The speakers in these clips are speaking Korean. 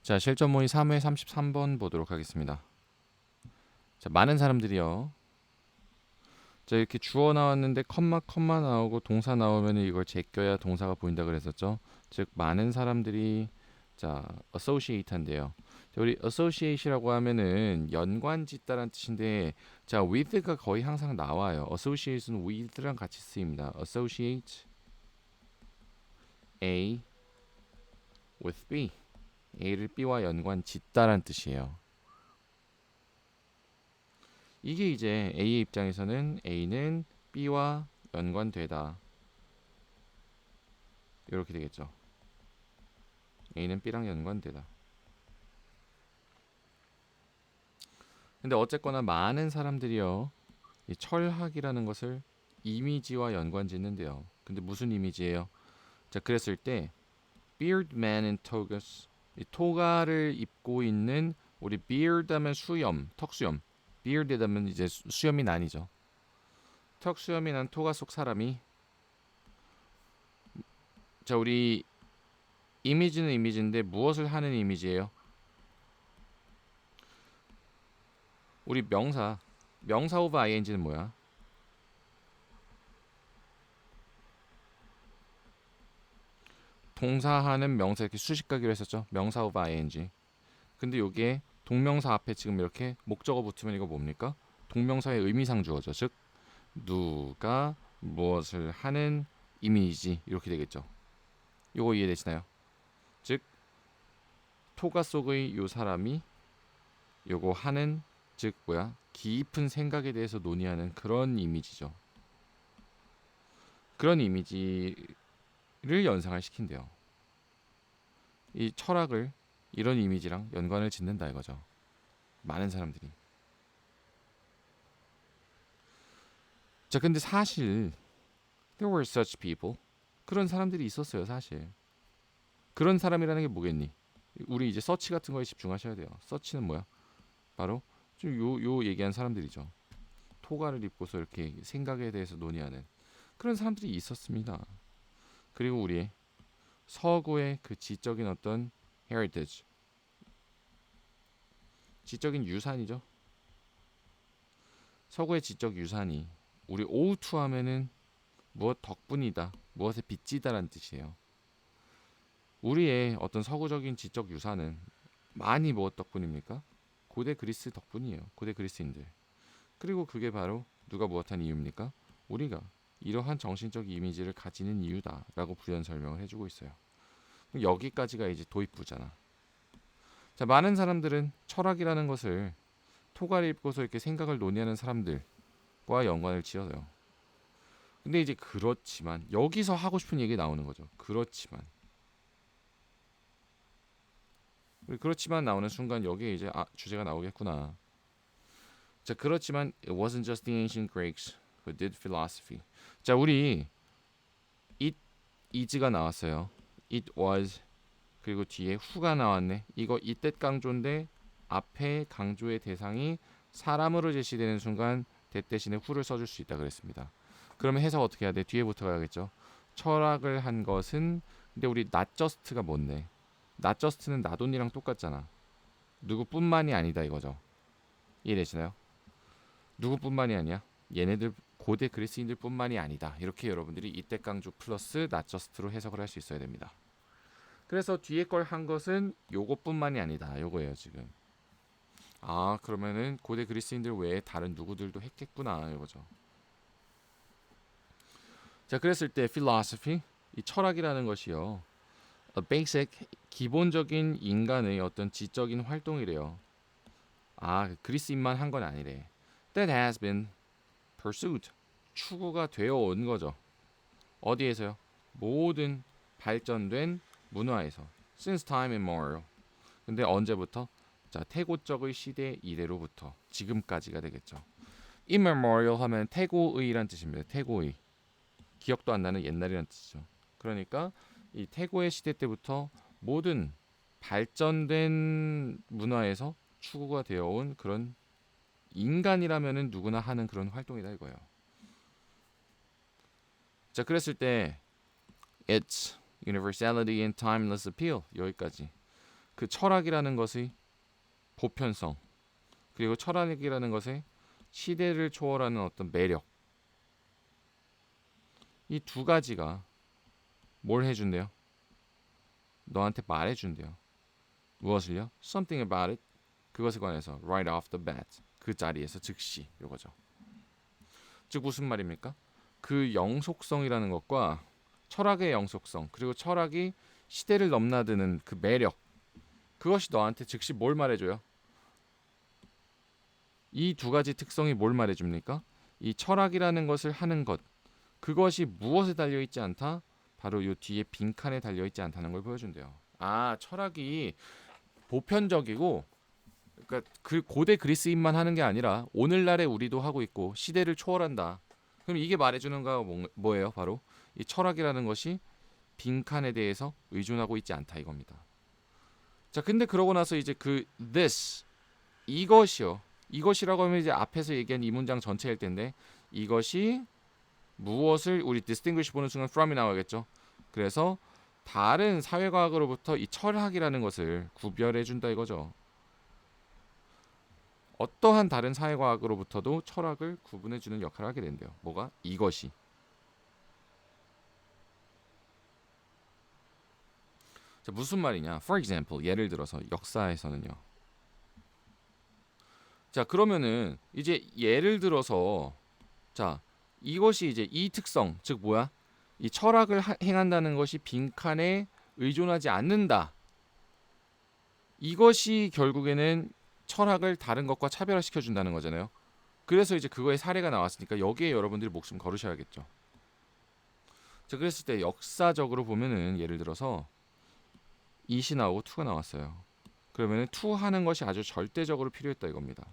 자, 실전 모의 3회 33번 보도록 하겠습니다. 자, 많은 사람들이요. 자, 이렇게 주어 나왔는데 컴마 나오고 동사 나오면 이걸 제껴야 동사가 보인다 그랬었죠. 즉 많은 사람들이 자, associate한데요. 자, 우리 associate이라고 하면은 연관짓다란 뜻인데 자, with가 거의 항상 나와요. associate는 with랑 같이 쓰입니다. associate A with B. A를 B와 연관 짓다란 뜻이에요. 이게 이제 A의 입장에서는 A는 B와 연관되다. 이렇게 되겠죠. A는 B랑 연관되다. 근데 어쨌거나 많은 사람들이요. 이 철학이라는 것을 이미지와 연관 짓는데요. 근데 무슨 이미지예요? 자, 그랬을 때 beard man in togas. 이 토가를 입고 있는 우리 beard 하면 수염, 턱수염. beard 하면 이제 수염이 난이죠. 턱수염이 난 토가 속 사람이 자, 우리 이미지는 이미지인데 무엇을 하는 이미지예요? 우리 명사 오브 ing는 뭐야? 동사하는 명사 이렇게 수식 가기로 했었죠. 명사 오브 ing. 근데 요게 동명사 앞에 지금 이렇게 목적어 붙으면 이거 뭡니까? 동명사의 의미상 주어죠. 즉 누가 무엇을 하는 이미지 이렇게 되겠죠. 요거 이해되시나요? 즉 토가 속의 요 사람이 요거 하는 즉 뭐야? 깊은 생각에 대해서 논의하는 그런 이미지죠. 그런 이미지를 연상을 시킨대요. 이 철학을 이런 이미지랑 연관을 짓는다 이거죠. 많은 사람들이. 자, 근데 사실 there were such people. 그런 사람들이 있었어요, 사실. 그런 사람이라는 게 뭐겠니? 우리 이제 서치 같은 거에 집중하셔야 돼요. 서치는 뭐야? 바로 좀 요 얘기한 사람들이죠. 토가를 입고서 이렇게 생각에 대해서 논의하는 그런 사람들이 있었습니다. 그리고 우리의 서구의 그 지적인 어떤 heritage, 지적인 유산이죠. 서구의 지적 유산이 우리 오우투 하면은 무엇 덕분이다, 무엇에 빚지다라는 뜻이에요. 우리의 어떤 서구적인 지적 유산은 많이 무엇 덕분입니까? 고대 그리스 덕분이에요. 고대 그리스인들. 그리고 그게 바로 누가 무엇한 이유입니까? 우리가 이러한 정신적 이미지를 가지는 이유다라고 부연 설명을 해주고 있어요. 여기까지가 이제 도입부잖아. 자, 많은 사람들은 철학이라는 것을 토가를 입고서 이렇게 생각을 논의하는 사람들과 연관을 지어요. 근데 이제 그렇지만 여기서 하고 싶은 얘기 나오는 거죠. 그렇지만 나오는 순간 여기에 이제 주제가 나오겠구나. 자, 그렇지만 it wasn't just the ancient Greeks who did philosophy. 자, 우리 it is가 나왔어요. it was 그리고 뒤에 who가 나왔네. 이거 이때 강조인데 앞에 강조의 대상이 사람으로 제시되는 순간 that 대신에 who를 써줄 수 있다 그랬습니다. 그러면 해석 어떻게 해야 돼? 뒤에부터 가야겠죠. 철학을 한 것은 근데 우리 not just가 뭔데? not just는 나돈이랑 똑같잖아. 누구뿐만이 아니다 이거죠. 이해되시나요? 누구뿐만이 아니야? 얘네들 고대 그리스인들뿐만이 아니다. 이렇게 여러분들이 이때 강조 플러스 not just로 해석을 할 수 있어야 됩니다. 그래서 뒤에 걸 한 것은 요것뿐만이 아니다. 요거예요 지금. 아, 그러면은 고대 그리스인들 외에 다른 누구들도 했겠구나 이거죠. 자, 그랬을 때 philosophy 이 철학이라는 것이요. A basic 기본적인 인간의 어떤 지적인 활동이래요. 아, 그리스인만 한 건 아니래. That has been pursued 추구가 되어 온 거죠. 어디에서요? 모든 발전된 문화에서 since time immemorial. 근데 언제부터? 자, 태고적의 시대 이래로부터 지금까지가 되겠죠. immemorial 하면 태고의란 뜻입니다. 태고의. 기억도 안 나는 옛날이란 뜻이죠. 그러니까 이 태고의 시대 때부터 모든 발전된 문화에서 추구가 되어 온 그런 인간이라면은 누구나 하는 그런 활동이다 이거예요. 자, 그랬을 때 its universality and timeless appeal 여기까지. 그 철학이라는 것의 보편성, 그리고 철학이라는 것의 시대를 초월하는 어떤 매력, 이 두 가지가 뭘 해준대요? 너한테 말해준대요. 무엇을요? Something about it. 그것에 관해서 right off the bat. 그 자리에서 즉시 요거죠. 즉 무슨 말입니까? 그 영속성이라는 것과 철학의 영속성, 그리고 철학이 시대를 넘나드는 그 매력, 그것이 너한테 즉시 뭘 말해줘요? 이 두 가지 특성이 뭘 말해줍니까? 이 철학이라는 것을 하는 것, 그것이 무엇에 달려있지 않다? 바로 요 뒤에 빈칸에 달려있지 않다는 걸 보여준대요. 아, 철학이 보편적이고, 그러니까 그 고대 그리스인만 하는 게 아니라 오늘날의 우리도 하고 있고 시대를 초월한다. 그럼 이게 말해주는 거가 뭐예요? 바로 이 철학이라는 것이 빈칸에 대해서 의존하고 있지 않다 이겁니다. 자, 근데 그러고 나서 이제 그 this 이것이요. 이것이라고 하면 이제 앞에서 얘기한 이 문장 전체일 텐데 이것이 무엇을 우리 distinguish 보는 순간 from이 나와야겠죠. 그래서 다른 사회과학으로부터 이 철학이라는 것을 구별해 준다 이거죠. 어떠한 다른 사회과학으로부터도 철학을 구분해 주는 역할을 하게 된대요. 뭐가? 이것이. 자, 무슨 말이냐? For example, 예를 들어서 역사에서는요. 자, 그러면은 이제 예를 들어서 자, 이것이 이제 이 특성, 즉 뭐야? 이 철학을 행한다는 것이 빈칸에 의존하지 않는다. 이것이 결국에는 철학을 다른 것과 차별화시켜 준다는 거잖아요. 그래서 이제 그거의 사례가 나왔으니까 여기에 여러분들이 목숨 걸으셔야겠죠. 자, 그랬을 때 역사적으로 보면은 예를 들어서 it이 나오고 to가 나왔어요. 그러면은 to 하는 것이 아주 절대적으로 필요했다 이겁니다.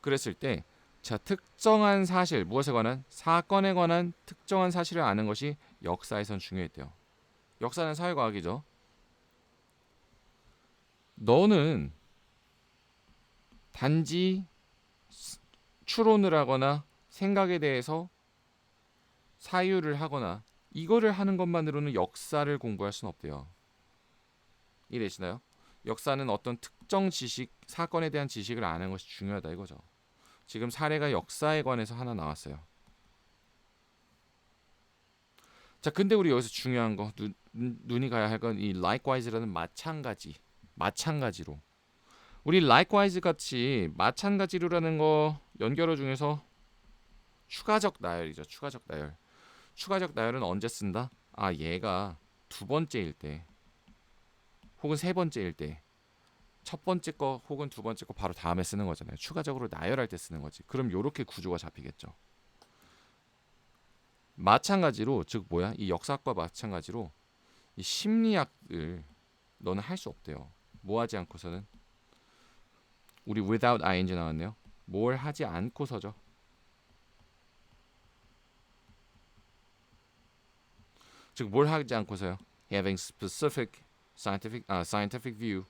그랬을 때 자, 특정한 사실, 무엇에 관한 사건에 관한 특정한 사실을 아는 것이 역사에선 중요했대요. 역사는 사회과학이죠. 너는 단지 추론을 하거나 생각에 대해서 사유를 하거나 이거를 하는 것만으로는 역사를 공부할 수는 없대요. 이해되시나요? 역사는 어떤 특정 지식, 사건에 대한 지식을 아는 것이 중요하다 이거죠. 지금 사례가 역사에 관해서 하나 나왔어요. 자, 근데 우리 여기서 중요한 거 눈이 가야 할 건 이 likewise라는 마찬가지로 우리 likewise 같이 마찬가지로라는 거 연결어 중에서 추가적 나열이죠. 추가적 나열은 언제 쓴다? 아, 얘가 두 번째일 때 혹은 세 번째일 때 첫 번째 거 혹은 두 번째 거 바로 다음에 쓰는 거잖아요. 추가적으로 나열할 때 쓰는 거지. 그럼 요렇게 구조가 잡히겠죠. 마찬가지로 즉 뭐야? 이 역사학과 마찬가지로 이 심리학을 너는 할 수 없대요. 뭐 하지 않고서는 우리 without ing 나왔네요. 뭘 하지 않고서죠. 즉 뭘 하지 않고서요. Having specific scientific view.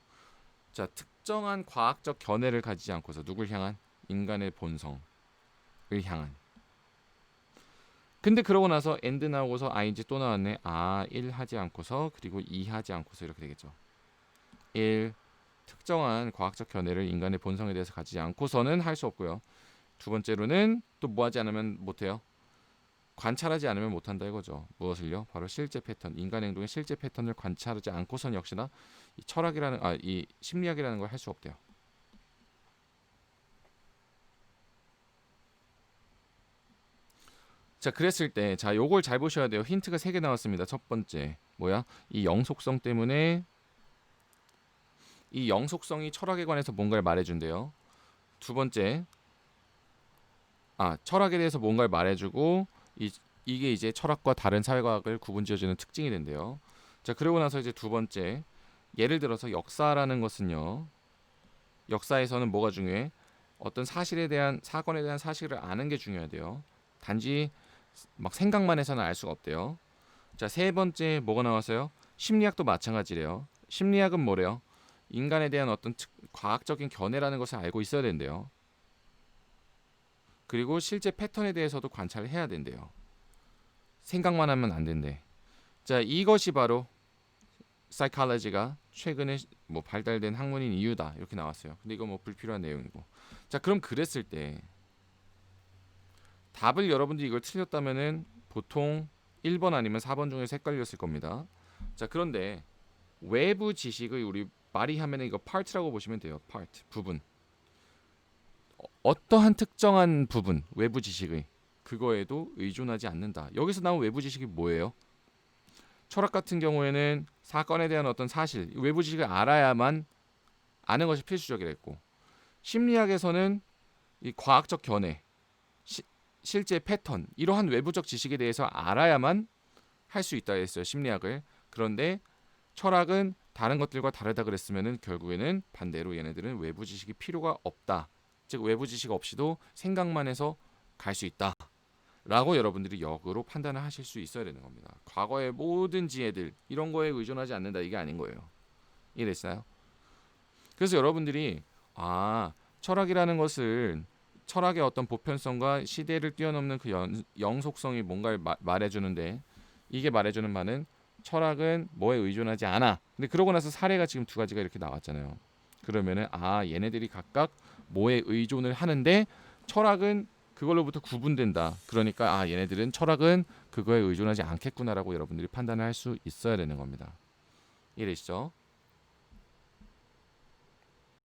자, 특정한 과학적 견해를 가지지 않고서 누굴 향한? 인간의 본성을 향한. 근데 그러고 나서 and 나오고서 ing 또 나왔네. 아, 1 하지 않고서 그리고 2 하지 않고서 이렇게 되겠죠. 1 특정한 과학적 견해를 인간의 본성에 대해서 가지지 않고서는 할 수 없고요. 두 번째로는 또 뭐 하지 않으면 못해요? 관찰하지 않으면 못한다 이거죠. 무엇을요? 바로 실제 패턴, 인간 행동의 실제 패턴을 관찰하지 않고선 역시나 이 철학이라는 이 심리학이라는 걸 할 수 없대요. 자, 그랬을 때 자, 요걸 잘 보셔야 돼요. 힌트가 3개 나왔습니다. 첫 번째 뭐야? 이 영속성 때문에 이 영속성이 철학에 관해서 뭔가를 말해준대요. 두 번째 철학에 대해서 뭔가를 말해주고 이게 이제 철학과 다른 사회과학을 구분지어주는 특징이 된대요. 자, 그러고 나서 이제 두 번째 예를 들어서 역사라는 것은요. 역사에서는 뭐가 중요해? 어떤 사실에 대한 사건에 대한 사실을 아는 게 중요하대요. 단지 막 생각만 해서는 알 수가 없대요. 자, 세 번째 뭐가 나왔어요? 심리학도 마찬가지래요. 심리학은 뭐래요? 인간에 대한 어떤 과학적인 견해라는 것을 알고 있어야 된대요. 그리고 실제 패턴에 대해서도 관찰을 해야 된대요. 생각만 하면 안 된대. 자, 이것이 바로 psychology가 최근에 뭐 발달된 학문인 이유다 이렇게 나왔어요. 근데 이거 뭐 불필요한 내용이고. 자, 그럼 그랬을 때 답을 여러분들이 이걸 틀렸다면은 보통 1번 아니면 4번 중에서 헷갈렸을 겁니다. 자, 그런데 외부 지식의 우리 말이 하면은 이거 part라고 보시면 돼요. part 부분. 어떠한 특정한 부분 외부 지식의 그거에도 의존하지 않는다. 여기서 나온 외부 지식이 뭐예요? 철학 같은 경우에는 사건에 대한 어떤 사실, 외부 지식을 알아야만 아는 것이 필수적이랬고, 심리학에서는 이 과학적 견해, 실제 패턴, 이러한 외부적 지식에 대해서 알아야만 할 수 있다 했어요. 심리학을. 그런데 철학은 다른 것들과 다르다 그랬으면은 결국에는 반대로 얘네들은 외부 지식이 필요가 없다. 즉 외부 지식 없이도 생각만 해서 갈 수 있다. 라고 여러분들이 역으로 판단을 하실 수 있어야 되는 겁니다. 과거의 모든 지혜들 이런 거에 의존하지 않는다 이게 아닌 거예요. 이해됐어요? 그래서 여러분들이 철학이라는 것은 철학의 어떤 보편성과 시대를 뛰어넘는 그 영속성이 뭔가를 말해주는데 이게 말해주는 말은 철학은 뭐에 의존하지 않아. 근데 그러고 나서 사례가 지금 두 가지가 이렇게 나왔잖아요. 그러면은 얘네들이 각각 뭐에 의존을 하는데 철학은 그걸로부터 구분된다. 그러니까 얘네들은 철학은 그거에 의존하지 않겠구나라고 여러분들이 판단을 할 수 있어야 되는 겁니다. 이해되시죠?